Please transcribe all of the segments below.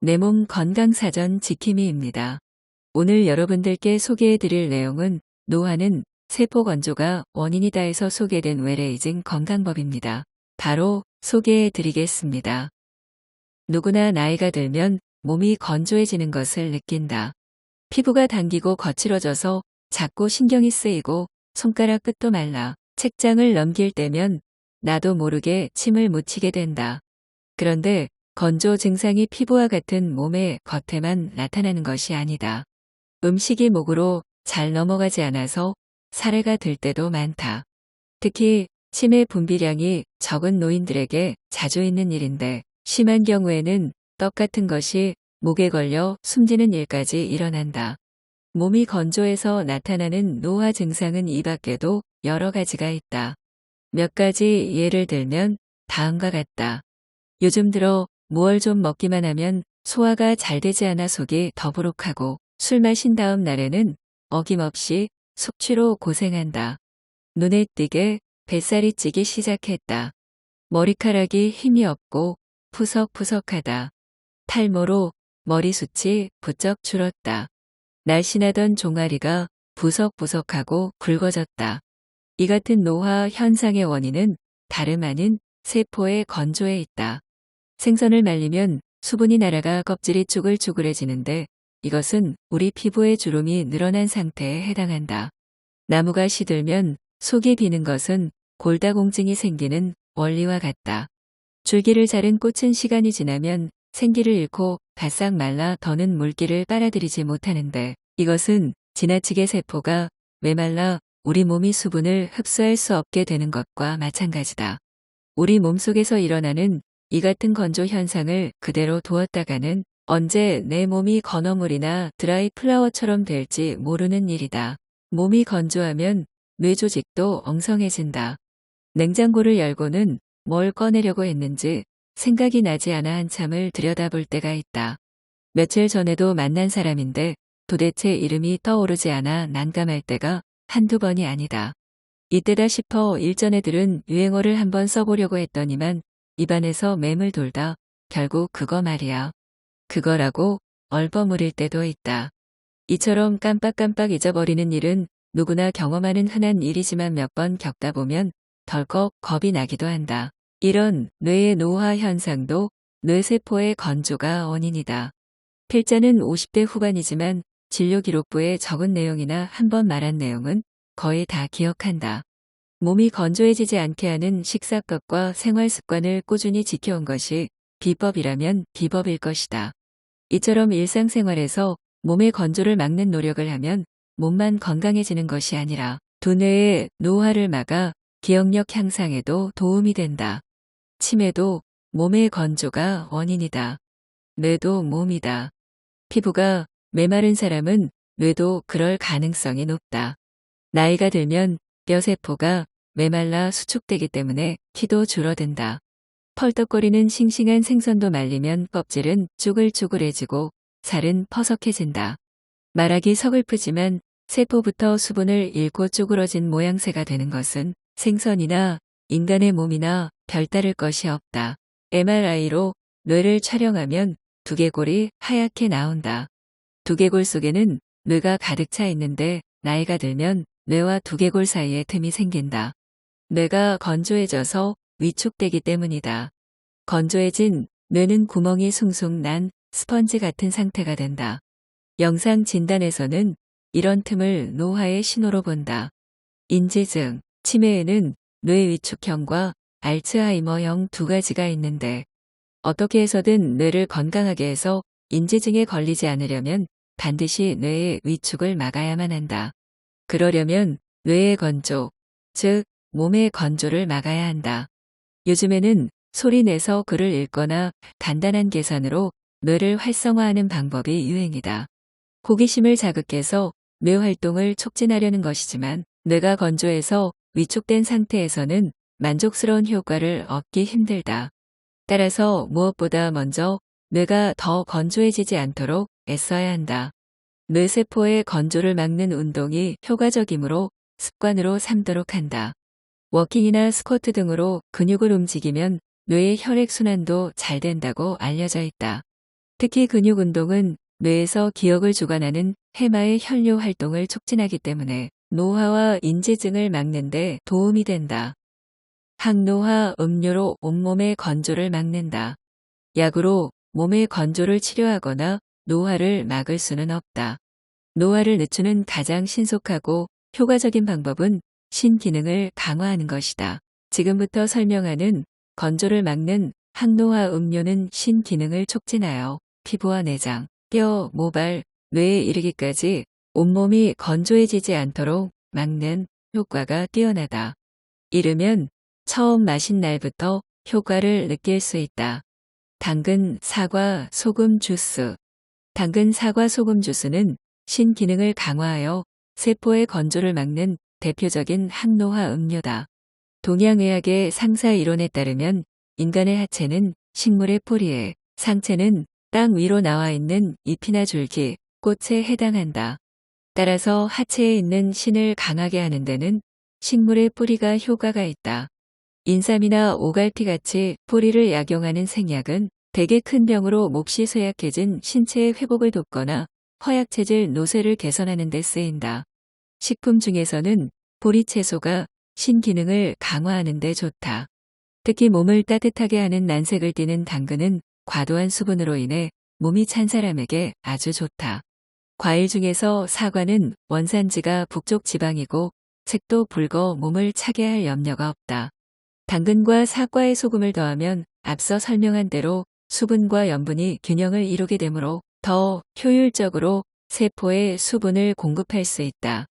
내 몸 건강사전 지킴이입니다. 오늘 여러분들께 소개해 드릴 내용은 노화는 세포 건조가 원인이다에서 소개된 웰에이징 건강법입니다. 바로 소개해 드리겠습니다. 누구나 나이가 들면 몸이 건조해지는 것을 느낀다. 피부가 당기고 거칠어져서 자꾸 신경이 쓰이고 손가락 끝도 말라 책장을 넘길 때면 나도 모르게 침을 묻히게 된다. 그런데 건조 증상이 피부와 같은 몸의 겉에만 나타나는 것이 아니다. 음식이 목으로 잘 넘어가지 않아서 사례가 들 때도 많다. 특히 치매 분비량이 적은 노인들에게 자주 있는 일인데 심한 경우에는 떡 같은 것이 목에 걸려 숨지는 일까지 일어난다. 몸이 건조해서 나타나는 노화 증상은 이 밖에도 여러 가지가 있다. 몇 가지 예를 들면 다음과 같다. 요즘 들어 무얼 좀 먹기만 하면 소화가 잘 되지 않아 속이 더부룩하고 술 마신 다음 날에는 어김없이 숙취로 고생한다. 눈에 띄게 뱃살이 찌기 시작했다. 머리카락이 힘이 없고 푸석푸석하다. 탈모로 머리숱이 부쩍 줄었다. 날씬하던 종아리가 부석부석하고 굵어졌다. 이 같은 노화 현상의 원인은 다름 아닌 세포의 건조에 있다. 생선을 말리면 수분이 날아가 껍질이 쭈글쭈글해지는데 이것은 우리 피부의 주름이 늘어난 상태에 해당한다. 나무가 시들면 속이 비는 것은 골다공증이 생기는 원리와 같다. 줄기를 자른 꽃은 시간이 지나면 생기를 잃고 바싹 말라 더는 물기를 빨아들이지 못하는데 이것은 지나치게 세포가 메말라 우리 몸이 수분을 흡수할 수 없게 되는 것과 마찬가지다. 우리 몸속에서 일어나는 이 같은 건조 현상을 그대로 두었다가는 언제 내 몸이 건어물이나 드라이 플라워처럼 될지 모르는 일이다. 몸이 건조하면 뇌 조직도 엉성해진다. 냉장고를 열고는 뭘 꺼내려고 했는지 생각이 나지 않아 한참을 들여다볼 때가 있다. 며칠 전에도 만난 사람인데 도대체 이름이 떠오르지 않아 난감할 때가 한두 번이 아니다. 이때다 싶어 일전에 들은 유행어를 한번 써보려고 했더니만 입안에서 맴을 돌다 결국 그거 말이야. 그거라고 얼버무릴 때도 있다. 이처럼 깜빡깜빡 잊어버리는 일은 누구나 경험하는 흔한 일이지만 몇 번 겪다 보면 덜컥 겁이 나기도 한다. 이런 뇌의 노화 현상도 뇌세포의 건조가 원인이다. 필자는 50대 후반이지만 진료 기록부에 적은 내용이나 한번 말한 내용은 거의 다 기억한다. 몸이 건조해지지 않게 하는 식사법과 생활 습관을 꾸준히 지켜온 것이 비법이라면 비법일 것이다. 이처럼 일상생활에서 몸의 건조를 막는 노력을 하면 몸만 건강해지는 것이 아니라 두뇌의 노화를 막아 기억력 향상에도 도움이 된다. 치매도 몸의 건조가 원인이다. 뇌도 몸이다. 피부가 메마른 사람은 뇌도 그럴 가능성이 높다. 나이가 들면 뼈세포가 메말라 수축되기 때문에 키도 줄어든다. 펄떡거리는 싱싱한 생선도 말리면 껍질은 쭈글쭈글해지고 살은 퍼석해진다. 말하기 서글프지만 세포부터 수분을 잃고 쭈그러진 모양새가 되는 것은 생선이나 인간의 몸이나 별다를 것이 없다. MRI로 뇌를 촬영하면 두개골이 하얗게 나온다. 두개골 속에는 뇌가 가득 차 있는데 나이가 들면 뇌와 두개골 사이에 틈이 생긴다. 뇌가 건조해져서 위축되기 때문이다. 건조해진 뇌는 구멍이 숭숭 난 스펀지 같은 상태가 된다. 영상 진단에서는 이런 틈을 노화의 신호로 본다. 인지증, 치매에는 뇌 위축형과 알츠하이머형 두 가지가 있는데 어떻게 해서든 뇌를 건강하게 해서 인지증에 걸리지 않으려면 반드시 뇌의 위축을 막아야만 한다. 그러려면 뇌의 건조, 즉 몸의 건조를 막아야 한다. 요즘에는 소리 내서 글을 읽거나 간단한 계산으로 뇌를 활성화하는 방법이 유행이다. 호기심을 자극해서 뇌 활동을 촉진하려는 것이지만 뇌가 건조해서 위축된 상태에서는 만족스러운 효과를 얻기 힘들다. 따라서 무엇보다 먼저 뇌가 더 건조해지지 않도록 애써야 한다. 뇌세포의 건조를 막는 운동이 효과적이므로 습관으로 삼도록 한다. 워킹이나 스쿼트 등으로 근육을 움직이면 뇌의 혈액순환도 잘 된다고 알려져 있다. 특히 근육 운동은 뇌에서 기억을 주관하는 해마의 혈류 활동을 촉진하기 때문에 노화와 인지증을 막는 데 도움이 된다. 항노화 음료로 온몸의 건조를 막는다. 약으로 몸의 건조를 치료하거나 노화를 막을 수는 없다. 노화를 늦추는 가장 신속하고 효과적인 방법은 신기능을 강화하는 것이다. 지금부터 설명하는 건조를 막는 항노화 음료는 신기능을 촉진하여 피부와 내장, 뼈, 모발, 뇌에 이르기까지 온몸이 건조해지지 않도록 막는 효과가 뛰어나다. 이르면 처음 마신 날부터 효과를 느낄 수 있다. 당근, 사과, 소금 주스. 당근, 사과, 소금 주스는 신기능을 강화하여 세포의 건조를 막는 대표적인 항노화 음료다. 동양의학의 상사 이론에 따르면 인간의 하체는 식물의 뿌리에, 상체는 땅 위로 나와 있는 잎이나 줄기, 꽃에 해당한다. 따라서 하체에 있는 신을 강하게 하는 데는 식물의 뿌리가 효과가 있다. 인삼이나 오갈피 같이 뿌리를 약용하는 생약은 대개 큰 병으로 몹시 쇠약해진 신체의 회복을 돕거나 허약체질 노쇠를 개선하는 데 쓰인다. 식품 중에서는 보리채소가 신기능을 강화하는 데 좋다. 특히 몸을 따뜻하게 하는 난색을 띠는 당근은 과도한 수분으로 인해 몸이 찬 사람에게 아주 좋다. 과일 중에서 사과는 원산지가 북쪽 지방이고 색도 붉어 몸을 차게 할 염려가 없다. 당근과 사과에 소금을 더하면 앞서 설명한 대로 수분과 염분이 균형을 이루게 되므로 더 효율적으로 세포에 수분을 공급할 수 있다.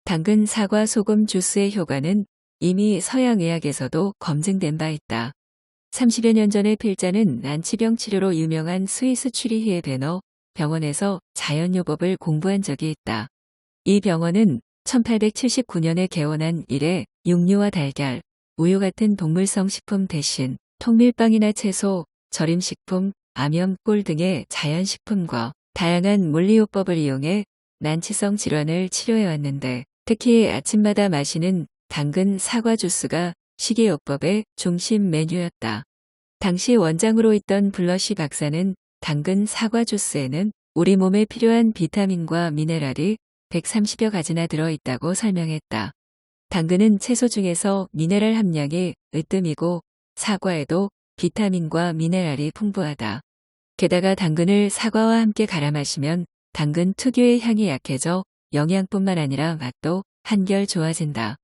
당근, 사과, 소금 주스의 효과는 이미 서양의학에서도 검증된 바 있다. 30여 년 전에 필자는 난치병 치료로 유명한 스위스 추리히의 베너 병원에서 자연요법을 공부한 적이 있다. 이 병원은 1879년에 개원한 이래 육류와 달걀, 우유 같은 동물성 식품 대신 통밀빵이나 채소, 절임식품, 암염, 꿀 등의 자연식품과 다양한 물리요법을 이용해 난치성 질환을 치료해왔는데 특히 아침마다 마시는 당근 사과 주스가 식이요법의 중심 메뉴였다. 당시 원장으로 있던 블러시 박사는 당근 사과 주스에는 우리 몸에 필요한 비타민과 미네랄이 130여 가지나 들어있다고 설명했다. 당근은 채소 중에서 미네랄 함량이 으뜸이고 사과에도 비타민과 미네랄이 풍부하다. 게다가 당근을 사과와 함께 갈아 마시면 당근 특유의 향이 약해져 영양뿐만 아니라 맛도 한결 좋아진다.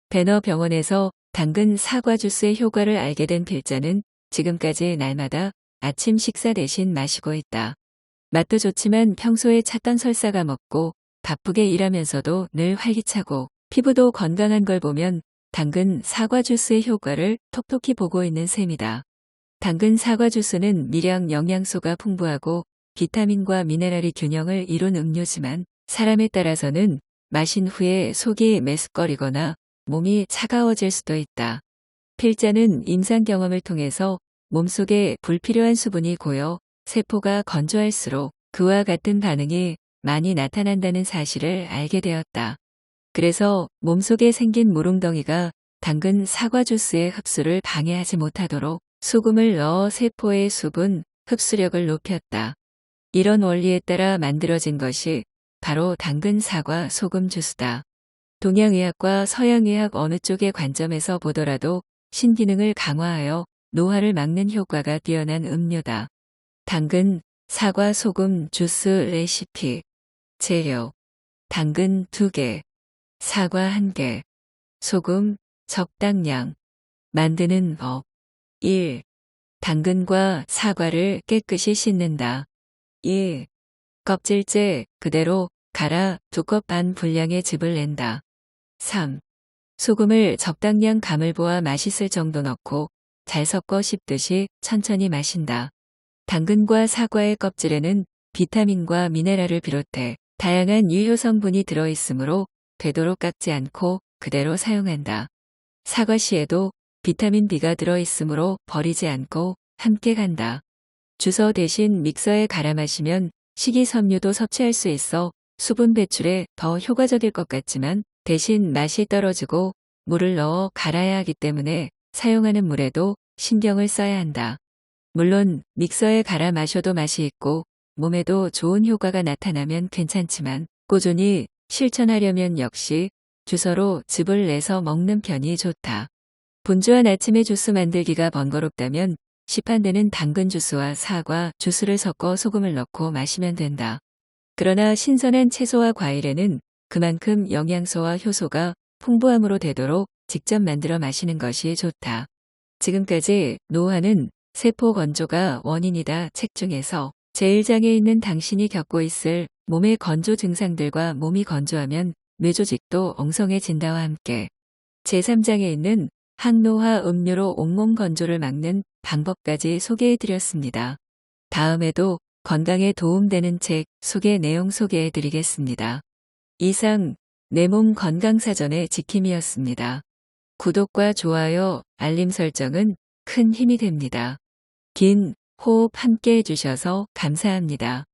베너 병원에서 당근 사과 주스의 효과를 알게 된 필자는 지금까지 날마다 아침 식사 대신 마시고 있다. 맛도 좋지만 평소에 찾던 설사가 먹고 바쁘게 일하면서도 늘 활기차고 피부도 건강한 걸 보면 당근 사과 주스의 효과를 톡톡히 보고 있는 셈이다. 당근 사과 주스는 미량 영양소가 풍부하고 비타민과 미네랄이 균형을 이룬 음료지만 사람에 따라서는 마신 후에 속이 메스꺼리거나 몸이 차가워질 수도 있다. 필자는 임상 경험을 통해서 몸속에 불필요한 수분이 고여 세포가 건조할수록 그와 같은 반응이 많이 나타난다는 사실을 알게 되었다. 그래서 몸속에 생긴 무릉덩이가 당근 사과 주스의 흡수를 방해하지 못하도록 소금을 넣어 세포의 수분 흡수력을 높였다. 이런 원리에 따라 만들어진 것이 바로 당근 사과 소금 주스다. 동양의학과 서양의학 어느 쪽의 관점에서 보더라도 신기능을 강화하여 노화를 막는 효과가 뛰어난 음료다. 당근, 사과, 소금, 주스 레시피. 재료. 당근 2개, 사과 1개, 소금 적당량. 만드는 법. 1. 당근과 사과를 깨끗이 씻는다. 2. 껍질째 그대로 갈아 2컵 반 분량의 즙을 낸다. 3. 소금을 적당량 감을 보아 맛있을 정도 넣고 잘 섞어 씹듯이 천천히 마신다. 당근과 사과의 껍질에는 비타민과 미네랄을 비롯해 다양한 유효 성분이 들어있으므로 되도록 깎지 않고 그대로 사용한다. 사과씨에도 비타민 B가 들어있으므로 버리지 않고 함께 간다. 주서 대신 믹서에 갈아 마시면 식이섬유도 섭취할 수 있어 수분 배출에 더 효과적일 것 같지만 대신 맛이 떨어지고 물을 넣어 갈아야 하기 때문에 사용하는 물에도 신경을 써야 한다. 물론 믹서에 갈아 마셔도 맛이 있고 몸에도 좋은 효과가 나타나면 괜찮지만 꾸준히 실천하려면 역시 주서로 즙을 내서 먹는 편이 좋다. 분주한 아침에 주스 만들기가 번거롭다면 시판되는 당근 주스와 사과 주스를 섞어 소금을 넣고 마시면 된다. 그러나 신선한 채소와 과일에는 그만큼 영양소와 효소가 풍부함으로 되도록 직접 만들어 마시는 것이 좋다. 지금까지 노화는 세포 건조가 원인이다 책 중에서 제1장에 있는 당신이 겪고 있을 몸의 건조 증상들과 몸이 건조하면 뇌조직도 엉성해진다와 함께 제3장에 있는 항노화 음료로 온몸 건조를 막는 방법까지 소개해드렸습니다. 다음에도 건강에 도움되는 책 소개 내용 소개해드리겠습니다. 이상 내 몸 건강사전의 지킴이었습니다. 구독과 좋아요, 알림 설정은 큰 힘이 됩니다. 긴 호흡 함께 해주셔서 감사합니다.